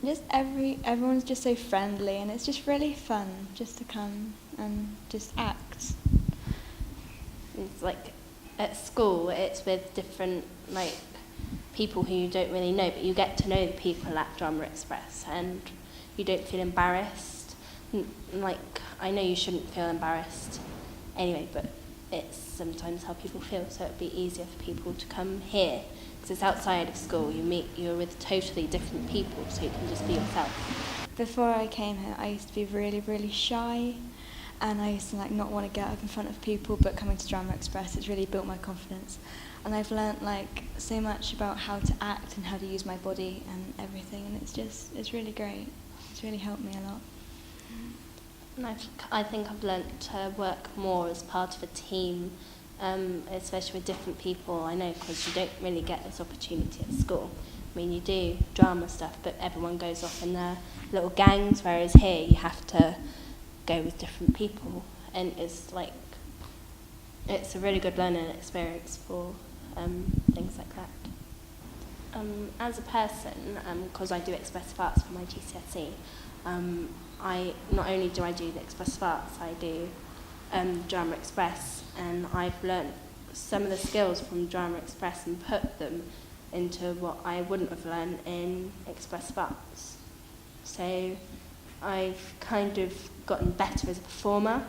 Just everyone's just so friendly, and it's just really fun just to come and just act. It's like at school, it's with different like people who you don't really know, but you get to know the people at DramaXpress, and you don't feel embarrassed. Like, I know you shouldn't feel embarrassed anyway, but it's sometimes how people feel, so it'd be easier for people to come here, because it's outside of school. You're with totally different people, so you can just be yourself. Before I came here, I used to be really, really shy, and I used to like not want to get up in front of people, but coming to DramaXpress, it's really built my confidence. And I've learnt like so much about how to act and how to use my body and everything, and it's really great. It's really helped me a lot. And I think I've learnt to work more as part of a team, especially with different people. I know, because you don't really get this opportunity at school. I mean, you do drama stuff, but everyone goes off in their little gangs, whereas here you have to go with different people, and it's a really good learning experience for things like that. As a person, because I do expressive arts for my GCSE, I not only do I do the expressive arts, I do DramaXpress, and I've learnt some of the skills from DramaXpress and put them into what I wouldn't have learned in expressive arts. So I've kind of gotten better as a performer,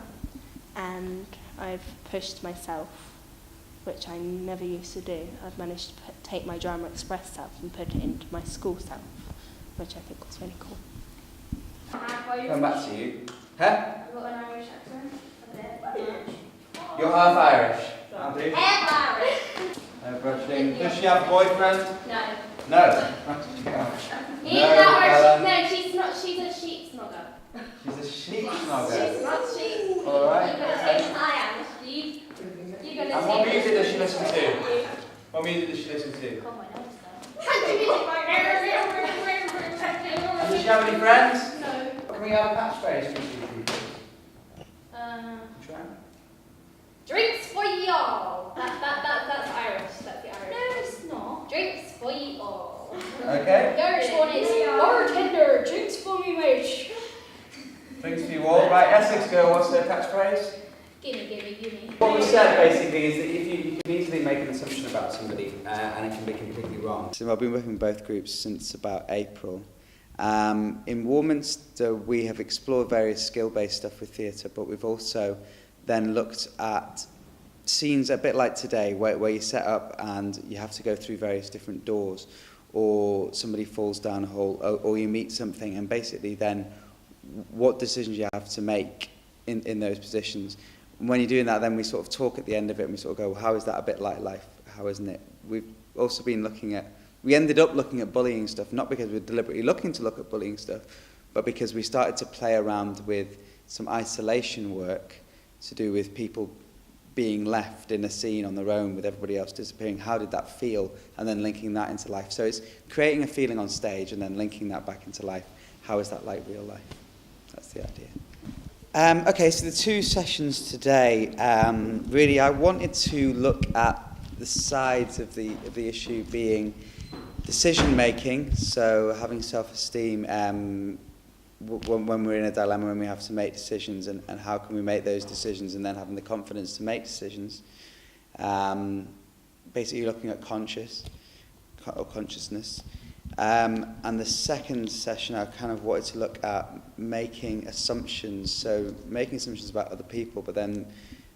and I've pushed myself, which I never used to do. I've managed to take my DramaXpress self and put it into my school self, which I think was really cool. Come back to you. Huh? I've got an Irish accent. A bit. You're half Irish, aren't you? Half Irish. No brushing. Does she have a boyfriend? No. No. He's not her. No, she's not. She's a sheep snogger. She's a sheep snogger. She's not sheep. All right. You're going to say I am. You're going to And what music does she listen to? What music does she listen to? Oh, my nose though. And does she have any friends? No. Can we have a catchphrase from two people? Try. Drinks for y'all. That's Irish. That's the Irish. No, it's not. Drinks for y'all. Okay. The Irish one is bartender. Drinks for me, mate. Drinks for you all. Right, Essex girl, what's their catchphrase? Gimme. What we said basically is that if you can easily make an assumption about somebody and it can be completely wrong. So I've been working with both groups since about April. In Warminster we have explored various skill-based stuff with theatre, but we've also then looked at scenes a bit like today where you set up and you have to go through various different doors, or somebody falls down a hole, or you meet something, and basically then what decisions you have to make in those positions. When you're doing that, then we sort of talk at the end of it and we sort of go, well, how is that a bit like life? How isn't it? We've also been we ended up looking at bullying stuff, not because we were deliberately looking to look at bullying stuff, but because we started to play around with some isolation work to do with people being left in a scene on their own with everybody else disappearing. How did that feel? And then linking that into life. So it's creating a feeling on stage and then linking that back into life. How is that like real life? That's the idea. Okay, so the two sessions today, really I wanted to look at the sides of the issue being decision making, so having self-esteem when we're in a dilemma and we have to make decisions, and how can we make those decisions, and then having the confidence to make decisions. Basically looking at consciousness. And the second session I kind of wanted to look at making assumptions, so making assumptions about other people, but then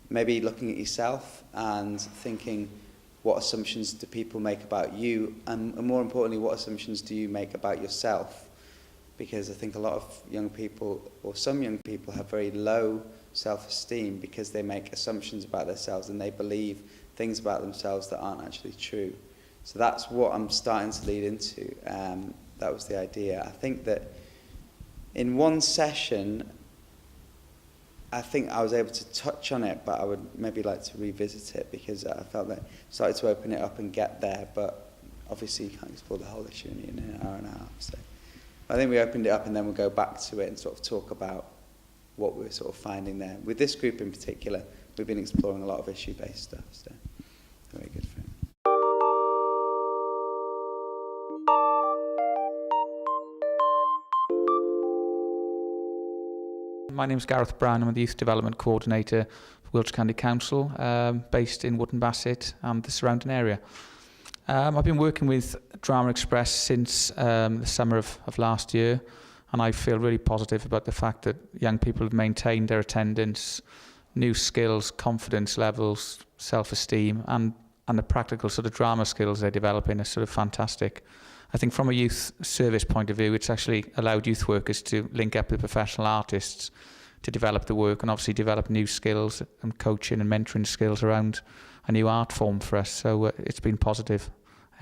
maybe looking at yourself and thinking, what assumptions do people make about you, and more importantly, what assumptions do you make about yourself? Because I think a lot of young people, or some young people, have very low self-esteem because they make assumptions about themselves and they believe things about themselves that aren't actually true. So that's what I'm starting to lead into. That was the idea. I think that in one session, I think I was able to touch on it, but I would maybe like to revisit it because I felt that I started to open it up and get there, but obviously you can't explore the whole issue in an hour and a half. So I think we opened it up and then we'll go back to it and sort of talk about what we're sort of finding there. With this group in particular, we've been exploring a lot of issue-based stuff, so very good for him. My name's Gareth Brown. I'm the Youth Development Coordinator for Wiltshire County Council, based in Wootton Bassett and the surrounding area. I've been working with DramaXpress since the summer of last year, and I feel really positive about the fact that young people have maintained their attendance, new skills, confidence levels, self-esteem, and the practical sort of drama skills they're developing are sort of fantastic. I think from a youth service point of view, it's actually allowed youth workers to link up with professional artists to develop the work and obviously develop new skills and coaching and mentoring skills around a new art form for us. So it's been positive.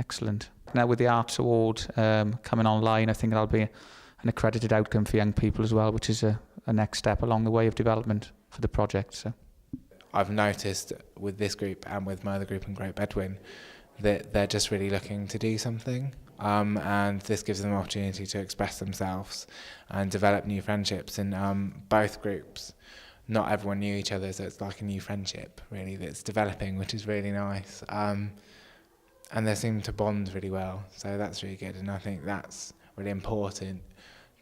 Excellent. Now with the Arts Award coming online, I think that'll be an accredited outcome for young people as well, which is a next step along the way of development for the project. So I've noticed with this group and with my other group in Great Bedwin that they're just really looking to do something. And this gives them an opportunity to express themselves and develop new friendships. In both groups, not everyone knew each other, so it's like a new friendship really that's developing, which is really nice. And they seem to bond really well, so that's really good. And I think that's really important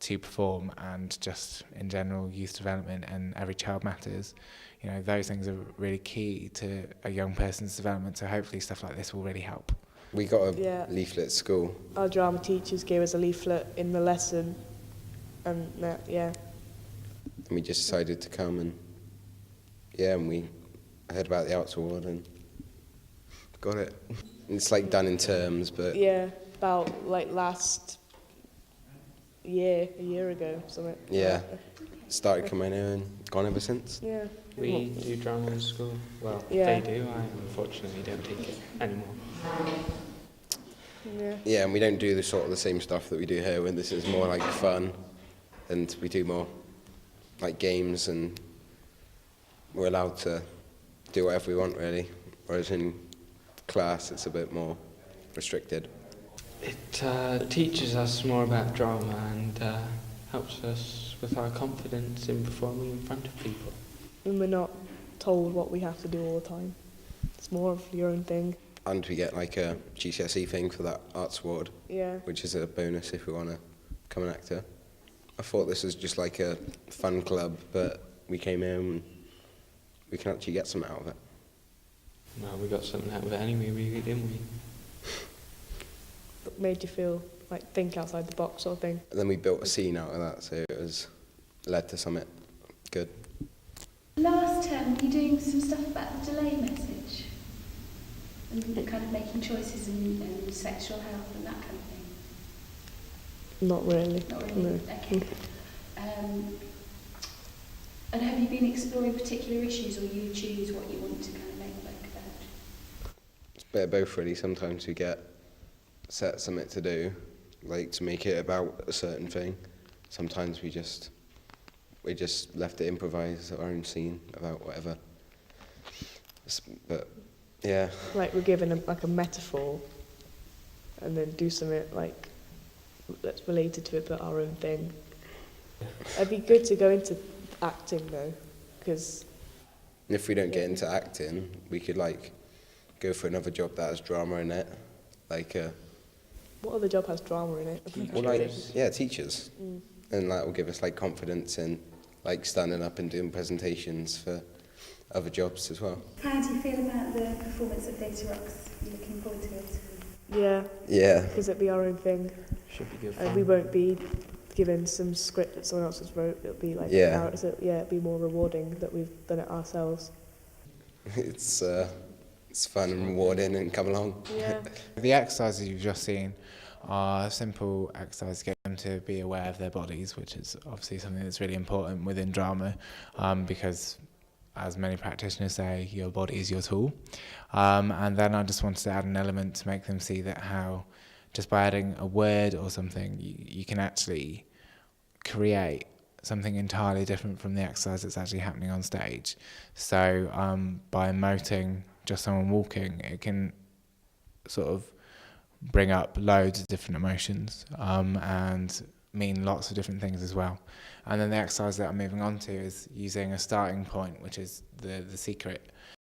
to perform, and just in general youth development and every child matters. You know, those things are really key to a young person's development. So hopefully stuff like this will really help. We got a leaflet at school. Our drama teachers gave us a leaflet in the lesson, and And we just decided to come, and we heard about the Arts Award and got it. It's like done in terms, but about like last year, a year ago, something. Yeah, started coming in and gone ever since. Yeah. We do drama in school. Well, they do. I unfortunately don't take it anymore. Yeah, and we don't do the same stuff that we do here. When this is more like fun, and we do more like games, and we're allowed to do whatever we want really. Whereas in class, it's a bit more restricted. It teaches us more about drama and helps us with our confidence in performing in front of people. And we're not told what we have to do all the time. It's more of your own thing. And we get like a GCSE thing for that Arts Award, which is a bonus if we want to become an actor. I thought this was just like a fun club, but we came in and we can actually get something out of it. Well, we got something out of it anyway, really, didn't we? It made you feel like think outside the box sort of thing. And then we built a scene out of that, so it was led to something good. Last term, were you doing some stuff about the delay message? And kind of making choices in sexual health and that kind of thing? Not really. Not really? No. Okay. And have you been exploring particular issues, or you choose what you want to kind of make work about? It's a bit of both really. Sometimes we get set something to do, like to make it about a certain thing. Sometimes we just left it improvise our own scene about whatever. But yeah. Like we're given a metaphor, and then do something like that's related to it, but our own thing. It'd be good to go into acting though, because if we don't get into acting, we could like go for another job that has drama in it, like what other job has drama in it? Teachers. And that will give us like confidence in like standing up and doing presentations for other jobs as well. How do you feel about the performance of Theatre Rocks? Are you looking forward to it? Yeah. Because it'd be our own thing. Should be good. And we won't be given some script that someone else has wrote. It'll be like it'd be more rewarding that we've done it ourselves. It's fun and rewarding, and come along. Yeah. The exercises you've just seen are simple exercises to get them to be aware of their bodies, which is obviously something that's really important within drama, because as many practitioners say, your body is your tool. And then I just wanted to add an element to make them see that how just by adding a word or something, you can actually create something entirely different from the exercise that's actually happening on stage. So by emoting just someone walking, it can sort of bring up loads of different emotions and mean lots of different things as well. And then the exercise that I'm moving on to is using a starting point, which is the secret,